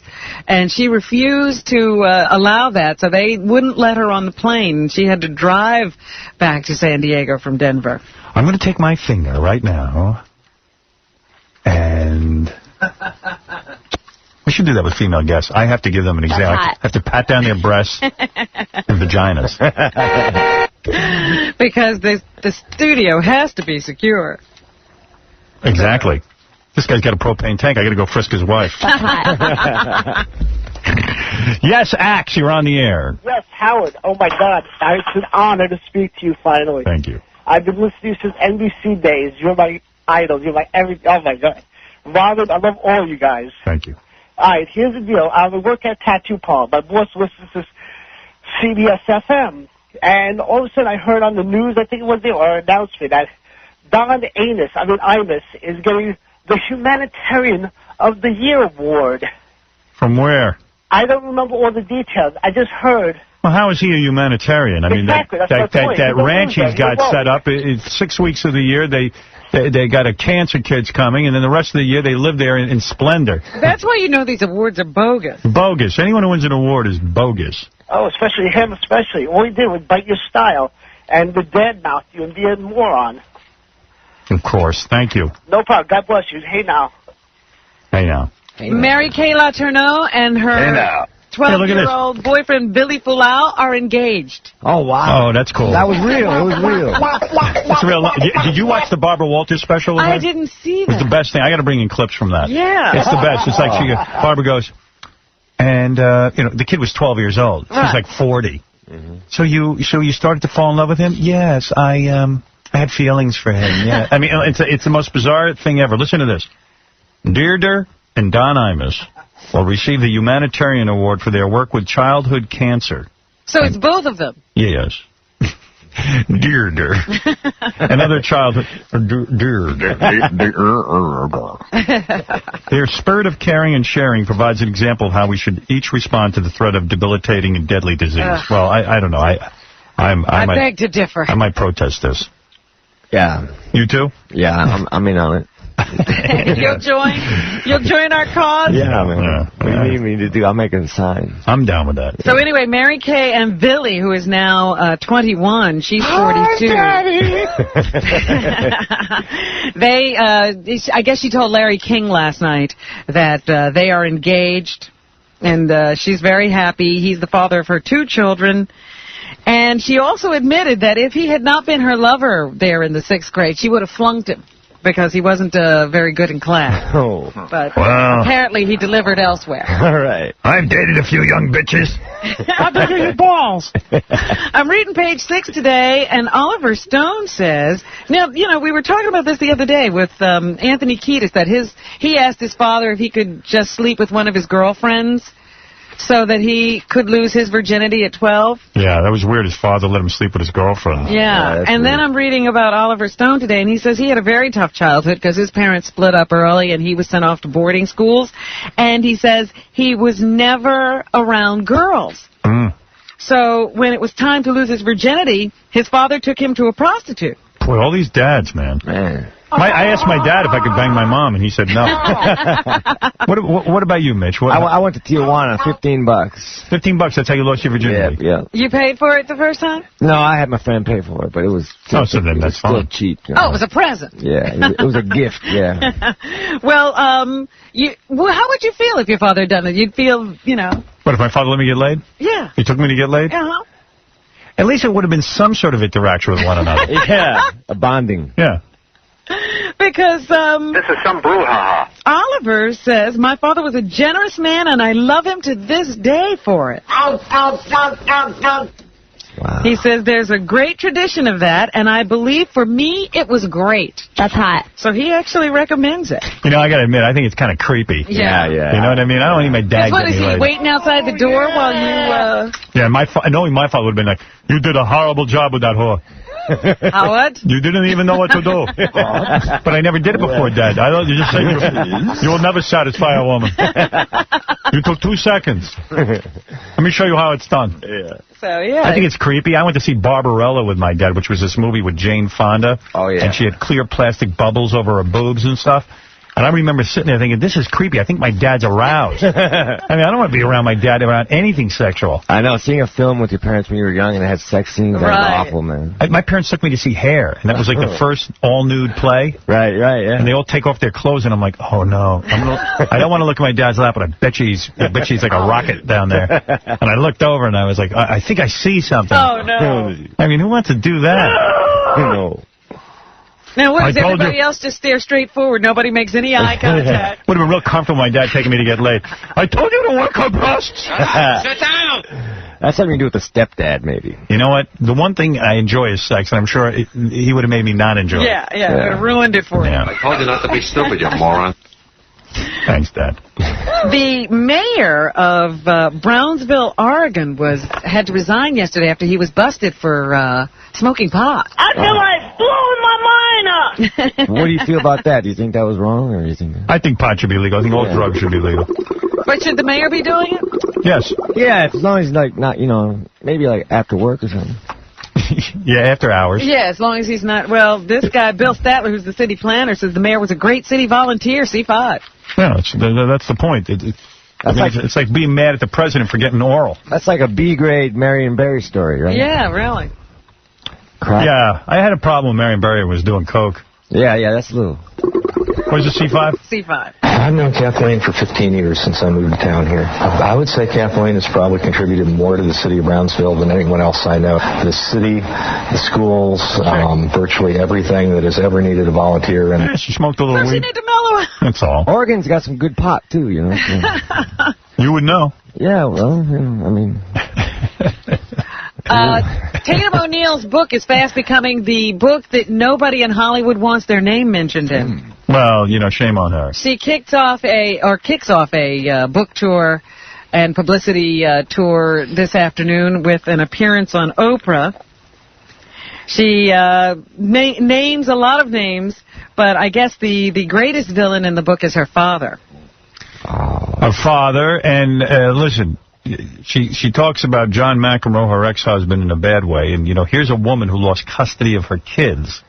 and she refused to allow that, so they wouldn't let her on the plane. She had to drive back to San Diego from Denver. I'm going to take my finger right now, and we should do that with female guests. I have to give them an example. I have to pat down their breasts and vaginas. Because the studio has to be secure. Exactly. This guy's got a propane tank. I got to go frisk his wife. Yes, Axe, you're on the air. Yes, Howard. Oh, my God. It's an honor to speak to you finally. Thank you. I've been listening to you since NBC days. You're my idol. You're my everything. Oh, my God. Robin, I love all you guys. Thank you. All right, here's the deal. I work at Tattoo Parlor. My boss listens to CBS FM. And all of a sudden I heard on the news, I think it was there, or announcement, that Don Imus is getting the Humanitarian of the Year award. From where? I don't remember all the details. I just heard. Well, how is he a humanitarian? I mean, exactly, that ranch he's got set up, it's 6 weeks of the year, they got a cancer kids coming, and then the rest of the year they live there in splendor. That's why you know these awards are bogus. Bogus. Anyone who wins an award is bogus. Oh, especially him, especially. All he did was bite your style, and the dad mouthed you and be a moron. Of course. Thank you. No problem. God bless you. Hey, now. Hey, now. Mary Kay Letourneau and her 12-year-old boyfriend Billy Fulau are engaged. Oh, wow. Oh, that's cool. That was real. It was real. That's real. Did you watch the Barbara Walters special? I didn't see that. It was the best thing. I got to bring in clips from that. Yeah. It's the best. It's like Barbara goes, and the kid was 12 years old. She's like 40. Mm-hmm. So you started to fall in love with him? Yes, I had feelings for him. Yeah. I mean, it's the most bizarre thing ever. Listen to this. Deirdre and Don Imus will receive the Humanitarian Award for their work with childhood cancer. So it's both of them? Yes. Deirdre. Another childhood. Their spirit of caring and sharing provides an example of how we should each respond to the threat of debilitating and deadly disease. Well, I don't know. I beg to differ. I might protest this. Yeah. You too? Yeah, I'm in on it. You'll join our cause? Yeah, man. What do you need me to do? I'll make a sign. I'm down with that. So anyway, Mary Kay and Billy, who is now 21, she's 42. I guess she told Larry King last night that they are engaged, and she's very happy. He's the father of her 2 children. And she also admitted that if he had not been her lover there in the 6th grade, she would have flunked him, because he wasn't very good in class. Oh. But apparently he delivered elsewhere. All right. I've dated a few young bitches. I've been your balls. I'm reading page 6 today, and Oliver Stone says, now, we were talking about this the other day with Anthony Kiedis, that he asked his father if he could just sleep with one of his girlfriends so that he could lose his virginity at 12. Yeah, that was weird. His father let him sleep with his girlfriend. Yeah, and then I'm reading about Oliver Stone today, and he says he had a very tough childhood because his parents split up early, and he was sent off to boarding schools. And he says he was never around girls. So when it was time to lose his virginity, his father took him to a prostitute. Boy, all these dads, man. I asked my dad if I could bang my mom, and he said no. What about you, Mitch? I went to Tijuana, $15. $15, that's how you lost your virginity? Yeah. You paid for it the first time? No, I had my friend pay for it, but it was so then that's still cheap. Oh, it was a present. Yeah, it was a gift, yeah. Well, how would you feel if your father had done it? You'd feel, What, if my father let me get laid? Yeah. He took me to get laid? Uh-huh. At least it would have been some sort of interaction with one another. Yeah, a bonding. Yeah. Because, This is some brouhaha. Oliver says, my father was a generous man, and I love him to this day for it. Wow. He says there's a great tradition of that, and I believe for me it was great. That's hot. So he actually recommends it. You know, I got to admit, I think it's kind of creepy. Yeah. You know what I mean? I don't need my dad What getting is me he, laid. waiting outside the door while you, Yeah, knowing my father would have been like, you did a horrible job with that whore. Howard? You didn't even know what to do. But I never did it before, Dad. I thought you just said you will never satisfy a woman. You took 2 seconds. Let me show you how it's done. Yeah. So, yeah. I think it's creepy. I went to see Barbarella with my dad, which was this movie with Jane Fonda. Oh, yeah. And she had clear plastic bubbles over her boobs and stuff. And I remember sitting there thinking, this is creepy. I think my dad's aroused. I mean, I don't want to be around my dad around anything sexual. I know, seeing a film with your parents when you were young and it had sex scenes, that was awful, man. My parents took me to see Hair, and that was like the first all-nude play. Right, yeah. And they all take off their clothes, and I'm like, oh, no. I don't want to look at my dad's lap, but I bet you he's like a rocket down there. And I looked over, and I was like, I think I see something. Oh, no. I mean, who wants to do that? No. Now, what I does told everybody else just stare straight forward? Nobody makes any eye contact. Would have been real comfortable my dad taking me to get laid. I told you to work her breasts. Sit down. That's something to do with the stepdad, maybe. You know what? The one thing I enjoy is sex, and I'm sure he would have made me not enjoy it. Yeah, it would have ruined it for you. Yeah. I told you not to be stupid, you moron. Thanks, Dad. The mayor of Brownsville, Oregon, had to resign yesterday after he was busted for smoking pot. I feel like blowing my mind up. What do you feel about that? Do you think that was wrong, or do you think? I think pot should be legal. I think all drugs should be legal. But should the mayor be doing it? Yes. Yeah, as long as he's like not, maybe like after work or something. Yeah, after hours. Yeah, as long as he's not. Well, this guy, Bill Statler, who's the city planner, says the mayor was a great city volunteer, C5. Yeah, that's the point. It's like being mad at the president for getting oral. That's like a B-grade Marion Barry story, right? Yeah, really. Crap. Yeah, I had a problem when Marion Barry was doing coke. Yeah, that's a little. What is it, C5? C5. I've known Kathleen for 15 years since I moved to town here. I would say Kathleen has probably contributed more to the city of Brownsville than anyone else I know. The city, the schools, virtually everything that has ever needed a volunteer. And she smoked a little She weed. need to mellow out. That's all. Oregon's got some good pot, too, You would know. Yeah, well, I mean... Tatum O'Neal's book is fast becoming the book that nobody in Hollywood wants their name mentioned in. Well, shame on her. She kicks off a book tour and publicity tour this afternoon with an appearance on Oprah. She names a lot of names, but I guess the greatest villain in the book is her father. Her father, and listen, she talks about John McEnroe, her ex-husband, in a bad way. And, here's a woman who lost custody of her kids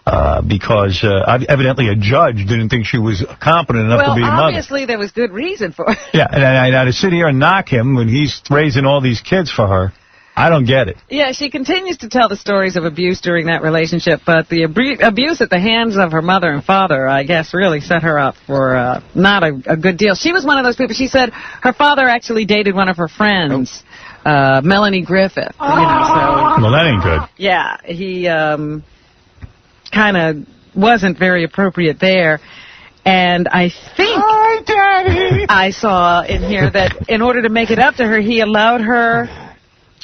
because evidently a judge didn't think she was competent enough to be a mother. Well, obviously there was good reason for it. Yeah, and I to sit here and knock him when he's raising all these kids for her, I don't get it. Yeah, she continues to tell the stories of abuse during that relationship, but the abuse at the hands of her mother and father, I guess, really set her up for not a good deal. She was one of those people. She said her father actually dated one of her friends, Melanie Griffith. So, well, that ain't good. Yeah, he kind of wasn't very appropriate there. And I think I saw in here that in order to make it up to her, he allowed her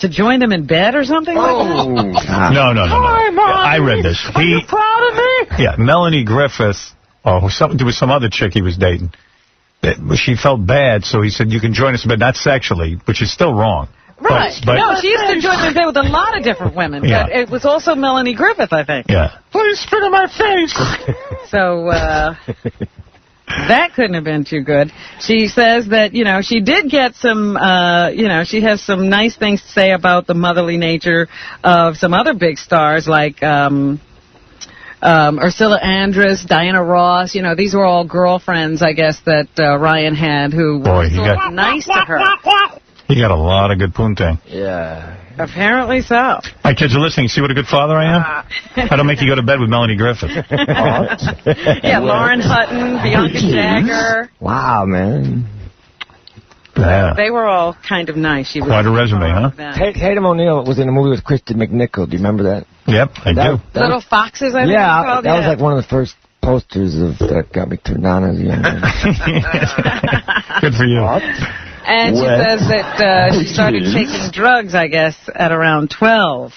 to join them in bed or something like that? No. I read this. Are you proud of me? Yeah, Melanie Griffith, there was some other chick he was dating. She felt bad, so he said, you can join us in bed, not sexually, which is still wrong. Right. But No, she used to join them in bed with a lot of different women, Yeah. but it was also Melanie Griffith, I think. Yeah. Please spit in my face. So, that couldn't have been too good. She says that, she did get some, she has some nice things to say about the motherly nature of some other big stars like Ursula Andress, Diana Ross. These were all girlfriends, I guess, that Ryan had who were sort of nice to her. He got a lot of good poontang. Yeah. Apparently so. My kids are listening. See what a good father I am? I don't make you go to bed with Melanie Griffith. Yeah, Lauren Hutton, Bianca Jagger. Wow, man. Yeah. They were all kind of nice. She was Quite a resume, huh? Tatum O'Neal was in a movie with Kristen McNichol. Do you remember that? Yep, I do. Little Foxes, I think Yeah, it's called. that was like one of the first posters that got me turned on as a young man. Good for you. And she says that she started taking drugs, I guess, at around 12.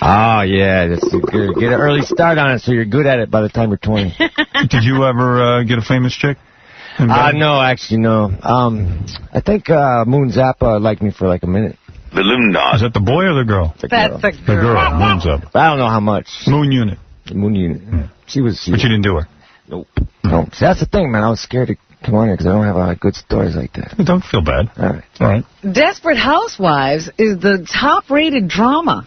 Oh, yeah. That's good. Get an early start on it so you're good at it by the time you're 20. Did you ever get a famous chick? No, actually, no. I think Moon Zappa liked me for like a minute. The Loon Dog. Is that the boy or the girl? That's the The girl, Moon Zappa. I don't know how much. Moon Unit. Moon Unit. Yeah. She was. But you didn't do her? Nope. No. See, that's the thing, man. I was scared to come on here because I don't have a lot of good stories like that. Don't feel bad. All right. Desperate Housewives is the top-rated drama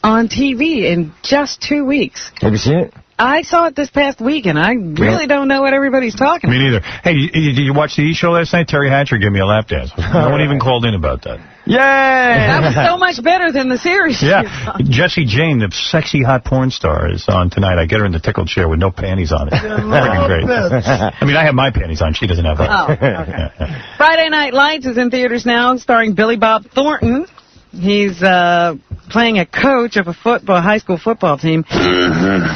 on TV in just 2 weeks. Have you seen it? I saw it this past week, and I really don't know what everybody's talking Me about. neither. Hey, did you watch the E! Show last night? Terry Hatcher gave me a lap dance. No one even called in about that. Yay! That was so much better than the series. Yeah. Jessie Jane, the sexy hot porn star, is on tonight. I get her in the tickle chair with no panties on it. Freaking great. I mean, I have my panties on. She doesn't have that. Oh, okay. Friday Night Lights is in theaters now, starring Billy Bob Thornton. He's playing a coach of a high school football team.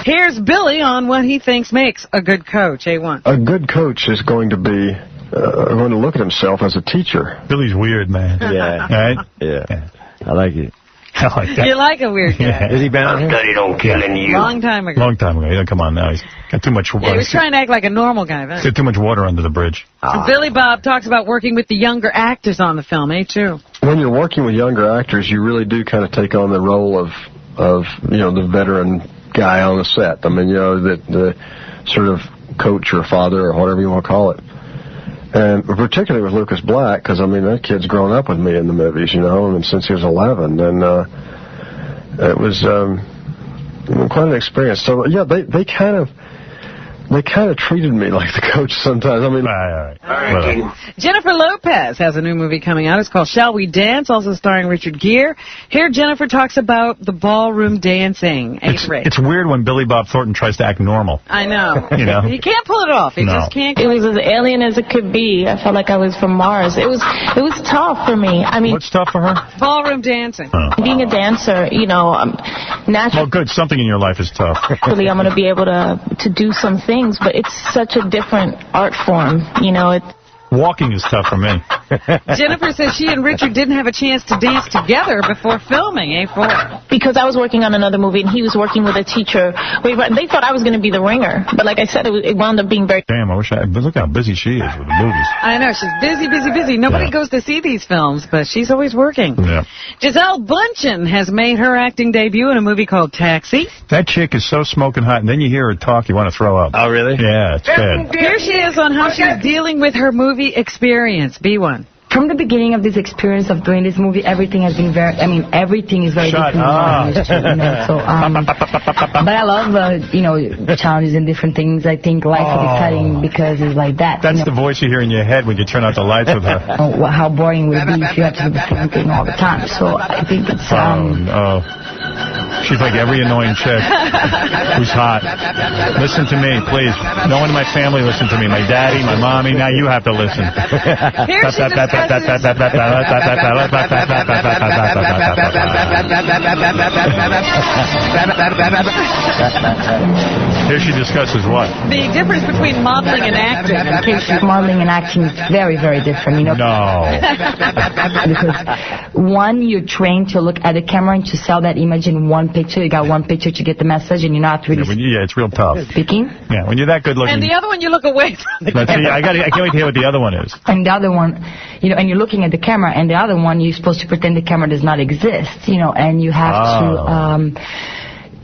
Here's Billy on what he thinks makes a good coach. A1. A good coach is going to be going to look at himself as a teacher. Billy's weird, man. Yeah. Right? Yeah. I like it. I like that. You like a weird guy. Yeah. Is he been on here? Studied on killing you. Long time ago. Long time ago. He doesn't come on now. He's got too much water. Yeah, he was trying to act like a normal guy then. Got too much water under the bridge. Billy Bob talks about working with the younger actors on the film, too. When you're working with younger actors, you really do kind of take on the role of the veteran guy on the set. I mean, the sort of coach or father or whatever you want to call it. And particularly with Lucas Black, because, I mean, that kid's grown up with me in the movies, and since he was 11. And it was quite an experience. So, yeah, they kind of treated me like the coach sometimes. I mean, Jennifer Lopez has a new movie coming out. It's called Shall We Dance, also starring Richard Gere. Here, Jennifer talks about the ballroom dancing. It's weird when Billy Bob Thornton tries to act normal. I know. He can't pull it off. He just can't. It was as alien as it could be. I felt like I was from Mars. It was tough for me. I mean, what's tough for her? Ballroom dancing. Being a dancer, naturally. Well, good. Something in your life is tough. I'm going to be able to do some things, but it's such a different art form. Walking is tough for me. Jennifer says she and Richard didn't have a chance to dance together before filming A4. Because I was working on another movie and he was working with a teacher. They thought I was going to be the ringer, but like I said, it wound up being very... Damn, look how busy she is with the movies. I know, she's busy. Nobody goes to see these films, but she's always working. Yeah. Giselle Bundchen has made her acting debut in a movie called Taxi. That chick is so smoking hot, and then you hear her talk, you want to throw up. Oh, really? Yeah, it's bad. Here she is on how she's dealing with her movie experience. B1. From the beginning of this experience of doing this movie, everything has been everything is very different. So, but I love, challenges and different things. I think life is exciting because it's like that. That's the voice you hear in your head when you turn out the lights with her. How boring would it be if you had to do the same thing all the time? So I think it's... She's like every annoying chick who's hot. Listen to me, please. No one in my family listen to me. My daddy, my mommy, now you have to listen. Here she Here she discusses what? The difference between modeling and acting. In case modeling and acting is very, very different. No. Because one, you're trained to look at the camera and to sell that image in one picture. You got one picture to get the message, and you're not really. Yeah, it's real tough. Speaking. Yeah, when you're that good looking. And the other one, you look away from the camera. I can't wait to hear what the other one is. And the other one, and you're looking at the camera, and the other one, you're supposed to pretend the camera does not exist, and you have to.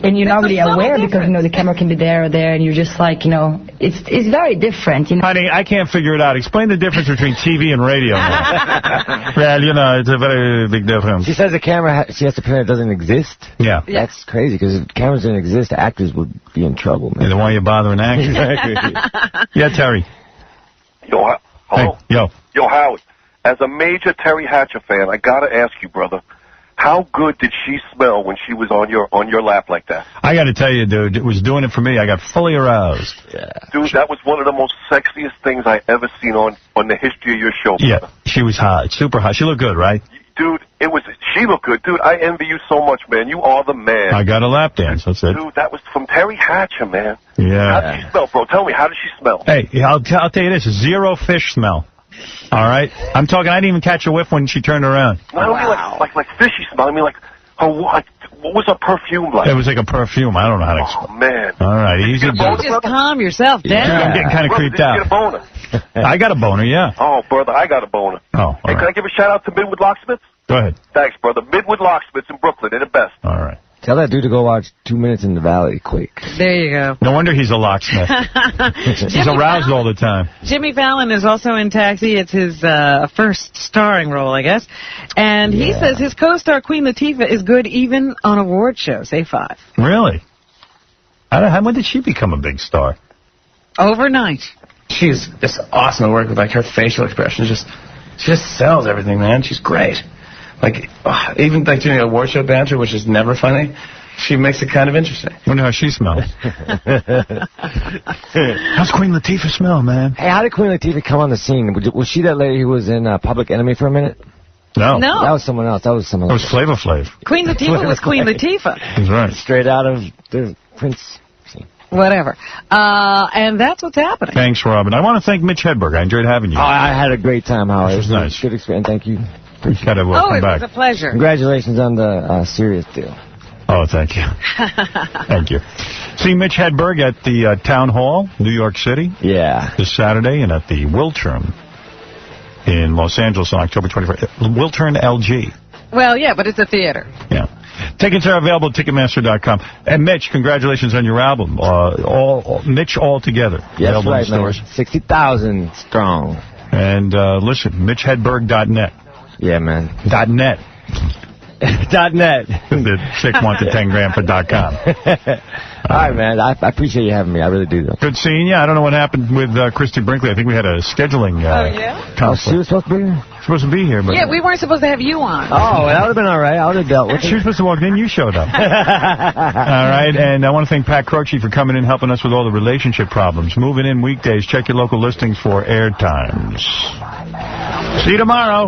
And you're not really aware because, the camera can be there or there, and you're just like, it's very different. Honey, I can't figure it out. Explain the difference between TV and radio. Well, it's a very big difference. She says the camera, she has to pretend it doesn't exist? Yeah. That's crazy, because if cameras didn't exist, actors would be in trouble, man. Yeah, then why are you bothering actors? Exactly. Yeah, Terry. Yo, hello? Hey, yo. Yo, Howard. As a major Terry Hatcher fan, I gotta ask you, brother, How good did she smell when she was on your lap like that? I got to tell you, dude, it was doing it for me. I got fully aroused. Yeah. Dude, that was one of the most sexiest things I ever seen on the history of your show. Yeah, she was hot, super hot. She looked good, right? Dude, she looked good. Dude, I envy you so much, man. You are the man. I got a lap dance, that's it. Dude, that was from Terry Hatcher, man. Yeah. How did she smell, bro? Tell me, how did she smell? Hey, I'll tell you this, zero fish smell. All right? I'm talking, I didn't even catch a whiff when she turned around. Not only like fishy smell, I mean like what was her perfume like? It was like a perfume. I don't know how to explain. Oh, man. All right, easy. You just calm yourself down. Yeah, I'm getting kind of creeped out. Did you get a boner? I got a boner, yeah. Oh, brother, I got a boner. Oh, hey, can I give a shout-out to Midwood Locksmiths? Go ahead. Thanks, brother. Midwood Locksmiths in Brooklyn. They're the best. All right. Tell that dude to go watch 2 Minutes in the Valley quick. There you go. No wonder he's a locksmith. He's aroused all the time. Jimmy Fallon is also in Taxi. It's his first starring role, I guess. And he says his co-star Queen Latifah is good even on award shows. Say 5. Really? When did she become a big star? Overnight. She's just awesome at work with, like, her facial expressions. She just sells everything, man. She's great. Like, even like doing a award show banter, which is never funny, she makes it kind of interesting. Wonder how she smells. How's Queen Latifah smell, man? Hey, how did Queen Latifah come on the scene? Was she that lady who was in Public Enemy for a minute? No. No. That was someone else. That was Flavor Flav. Queen Latifah was Queen Latifah. That's right. Straight out of the Prince scene. Whatever. And that's what's happening. Thanks, Robin. I want to thank Mitch Hedberg. I enjoyed having you. Oh, I had a great time, Howard. This was nice. Good experience. Thank you. Got to welcome back. Was a pleasure. Congratulations on the Sirius deal. Oh, thank you. Thank you. See Mitch Hedberg at the Town Hall, New York City. Yeah. This Saturday, and at the Wiltern in Los Angeles on October 21st. Wiltern, LG. Well, yeah, but it's a theater. Yeah. Tickets are available at Ticketmaster.com. And Mitch, congratulations on your album. Mitch All Together. Yeah, that's right, man. 60,000 strong. And listen, MitchHedberg.net. Yeah, man. .net. .net. The chick wanted 10 grand for .com. All right, man. I appreciate you having me. I really do, though. Good seeing you. I don't know what happened with Christy Brinkley. I think we had a scheduling conflict. She was supposed to be here? Supposed to be here, but... Yeah, we weren't supposed to have you on. Oh, that would have been all right. I would have dealt with it. She was supposed to walk in. You showed up. All right, and I want to thank Pat Croce for coming in, helping us with all the relationship problems. Moving in weekdays. Check your local listings for air times. See you tomorrow.